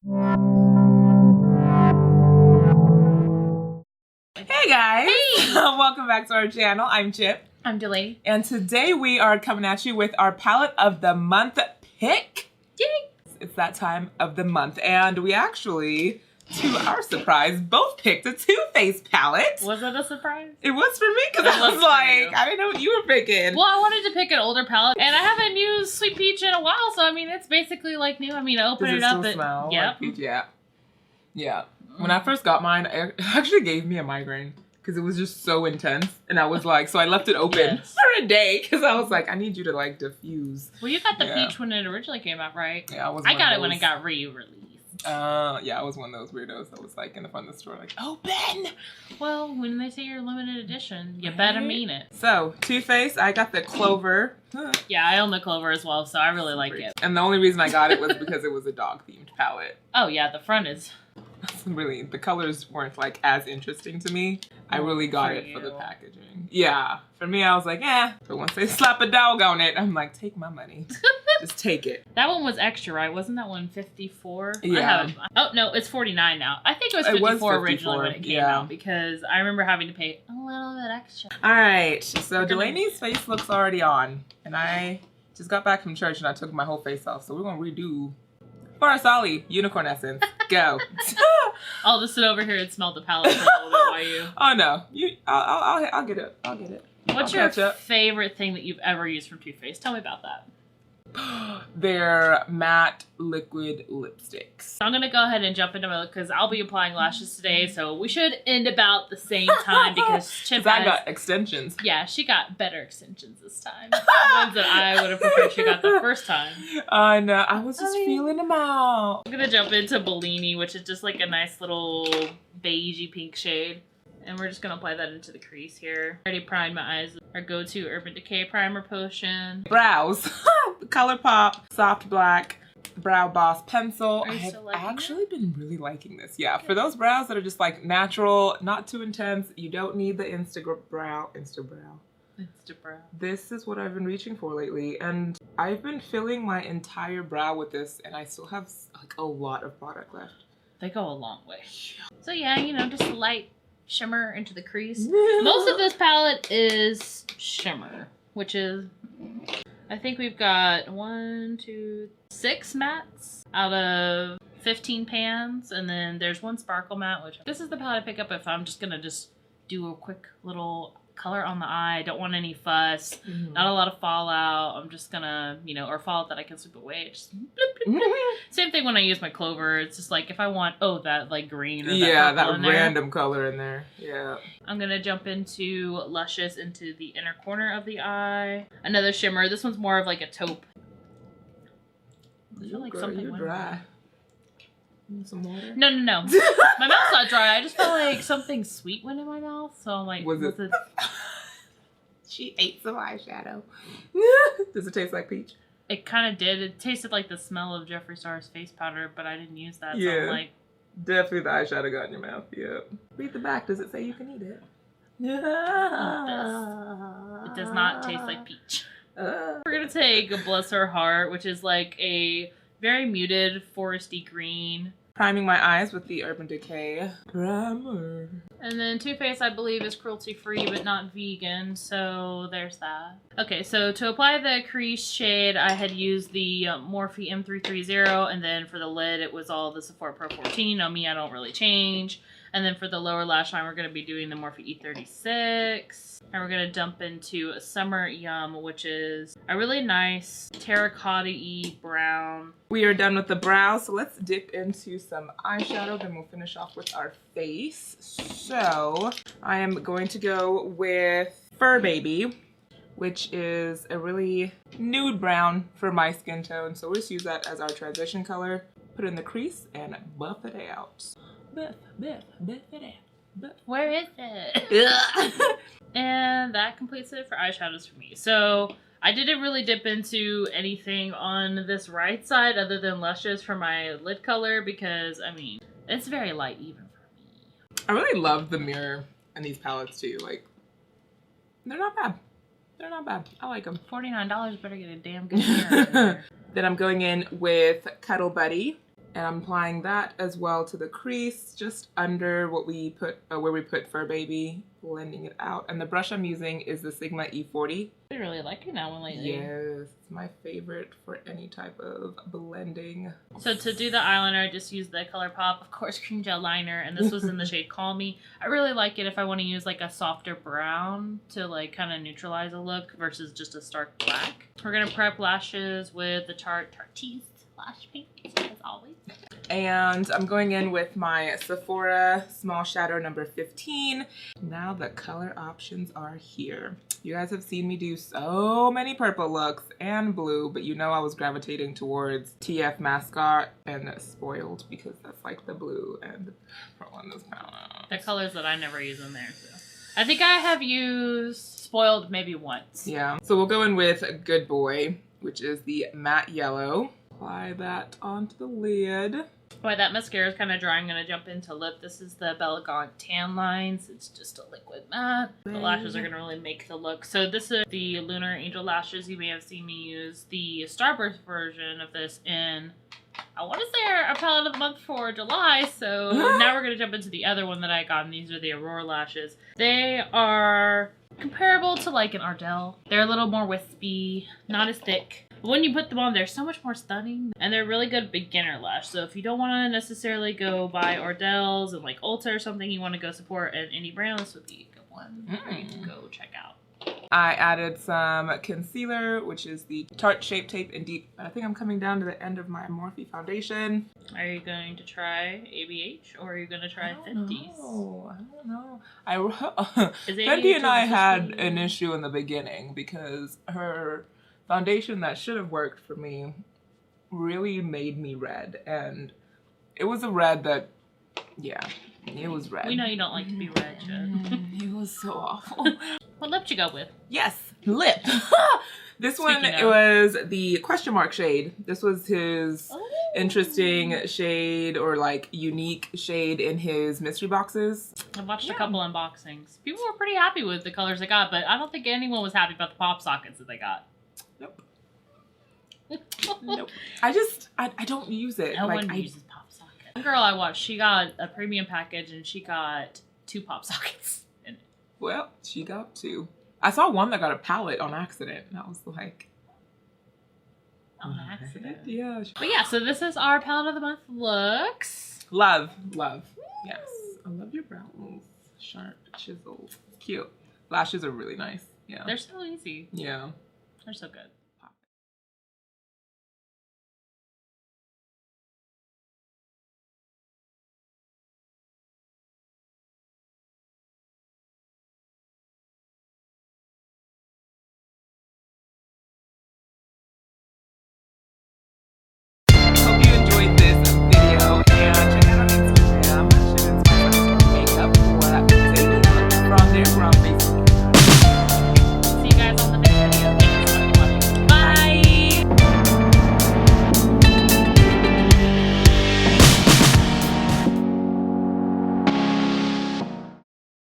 Hey guys! Hey! Welcome back to our channel. I'm Chip. I'm Delaney. And today we are coming at you with our palette of the month pick. Yay! It's that time of the month, and we actually, to our surprise, both picked a Too Faced palette. Was it a surprise? It was for me because I was like, I didn't know what you were picking. Well, I wanted to pick an older palette, and I haven't used Sweet Peach in a while, so I mean, it's basically like new. I mean, I opened it up. Does it still smell yep. like peach? Yeah. Yeah. When I first got mine, it actually gave me a migraine because it was just so intense. And I was like, so I left it open for a day because I was like, I need you to like diffuse. Well, you got the peach when it originally came out, right? Yeah, I got it when it got re-released. Yeah, I was one of those weirdos that was like in the front of the store like, open! Well, when they say you're limited edition, you better mean it. So, Too Faced, I got the Clover. Yeah, I own the Clover as well, so I really like it. And the only reason I got it was because it was a dog-themed palette. Oh yeah, the front is... Really, the colors weren't like as interesting to me. I really got it for the packaging. Yeah, for me, I was like, eh. But once they slap a dog on it, I'm like, take my money. Just take it. That one was extra, right? Wasn't that one 54? Yeah. Oh, no, it's 49 now. I think it was 54 originally when it came out because I remember having to pay a little bit extra. All right, so Delaney's face looks already on. And I just got back from church and I took my whole face off. So we're going to redo Farasali Unicorn Essence. Go. I'll just sit over here and smell the palette for a little bit while you... Oh, no. I'll get it. I'll get it. What's your favorite thing that you've ever used from Too Faced? Tell me about that. They're matte liquid lipsticks. I'm gonna go ahead and jump into my look because I'll be applying lashes today, so we should end about the same time because Chip I got extensions. Yeah, she got better extensions this time. Ones that I would have preferred she got the first time. I know. I was just feeling them out. I'm gonna jump into Bellini, which is just like a nice little beigey pink shade. And we're just gonna apply that into the crease here. Already primed my eyes with our go-to Urban Decay primer potion. Brows. ColourPop Soft Black Brow Boss Pencil. Are you still liking I've actually been really liking this. Yeah, for those brows that are just like natural, not too intense, you don't need the Instabrow. This is what I've been reaching for lately, and I've been filling my entire brow with this, and I still have like a lot of product left. They go a long way. So yeah, you know, just a light shimmer into the crease. Most of this palette is shimmer, which is, I think we've got 6 mattes out of 15 pans, and then there's one sparkle matte, which this is the palette I pick up if I'm just gonna do a quick little color on the eye. I don't want any fuss, not a lot of fallout. I'm just gonna, you know, or fallout that I can sweep away. Just bloop, bloop, bloop. Same thing when I use my Clover. It's just like if I want, that like green or that random color in there. Yeah. I'm gonna jump into Luscious into the inner corner of the eye. Another shimmer. This one's more of like a taupe. I feel like something went dry. Some water? No. My mouth's not dry. I just felt like something sweet went in my mouth. So I'm like, was it? She ate some eyeshadow. Does it taste like peach? It kind of did. It tasted like the smell of Jeffree Star's face powder, but I didn't use that. So I'm like, definitely the eyeshadow got in your mouth. Yeah. Read the back. Does it say you can eat it? It does not taste like peach. We're gonna take Bless Her Heart, which is like a very muted foresty green. Priming my eyes with the Urban Decay primer. And then Too Faced, I believe, is cruelty-free but not vegan, so there's that. Okay, so to apply the crease shade, I had used the Morphe M330, and then for the lid, it was all the Sephora Pro 14. Now me, I don't really change. And then for the lower lash line, we're going to be doing the Morphe E36. And we're going to dump into Summer Yum, which is a really nice terracotta-y brown. We are done with the brows, so let's dip into some eyeshadow, then we'll finish off with our face. So I am going to go with Fur Baby, which is a really nude brown for my skin tone. So we'll just use that as our transition color. Put it in the crease and buff it out. Buff it out. Where is it? And that completes it for eyeshadows for me. So I didn't really dip into anything on this right side other than Luscious for my lid color because, I mean, it's very light even for me. I really love the mirror in these palettes too. Like, they're not bad. They're not bad. I like them. $49 better get a damn good mirror in there. Then I'm going in with Cuddle Buddy And I'm applying that as well to the crease, just under what we put, where we put Fur Baby, blending it out. And the brush I'm using is the Sigma E40. I've been really liking that one lately. Yes, it's my favorite for any type of blending. So to do the eyeliner, I just used the ColourPop, of course, cream gel liner, and this was in the shade Call Me. I really like it if I want to use like a softer brown to like kind of neutralize a look versus just a stark black. We're gonna prep lashes with the Tarteist lash paint, as always. And I'm going in with my Sephora Small Shadow number 15. Now the color options are here. You guys have seen me do so many purple looks and blue, but you know I was gravitating towards TF Mascot and Spoiled because that's like the blue and the purple on this palette. The colors that I never use in there, so. I think I have used Spoiled maybe once. Yeah, so we'll go in with Good Boy, which is the matte yellow. Apply that onto the lid. Boy, that mascara is kind of dry. I'm going to jump into lip. This is the BELLIGANT Tan Lines. It's just a liquid matte. The lashes are going to really make the look. So this is the Lunar Angel Lashes. You may have seen me use the Starburst version of this in, I want to say, our palette of the month for July. So now we're going to jump into the other one that I got, and these are the Aurora lashes. They are comparable to like an Ardell. They're a little more wispy, not as thick. But when you put them on, they're so much more stunning, and they're really good beginner lash. So if you don't want to necessarily go buy Ardell's and like Ulta or something, you want to go support an indie brand, this would be a good one for you to go check out. I added some concealer, which is the Tarte Shape Tape in Deep. I think I'm coming down to the end of my Morphe foundation. Are you going to try ABH or are you going to try Fenty's? I don't know. Fenty and I had an issue in the beginning because her foundation that should have worked for me really made me red, and it was a red that, yeah, it was red. We know you don't like to be red, Jen. It was so awful. What lip did you go with? Yes, lip. This one, it was the question mark shade. This was his interesting shade, or like unique shade in his mystery boxes. I've watched a couple unboxings. People were pretty happy with the colors they got, but I don't think anyone was happy about the pop sockets that they got. Nope. Nope. I don't use it. No one uses pop socket. One girl I watched, she got a premium package and she got 2 pop sockets in it. Well, she got 2. I saw one that got a palette on accident, and I was like, on accident? Yeah. But yeah, so this is our palette of the month looks. Love. Yes. I love your brows. Sharp, chiseled. Cute. Lashes are really nice. Yeah. They're so easy. Yeah. They're so good.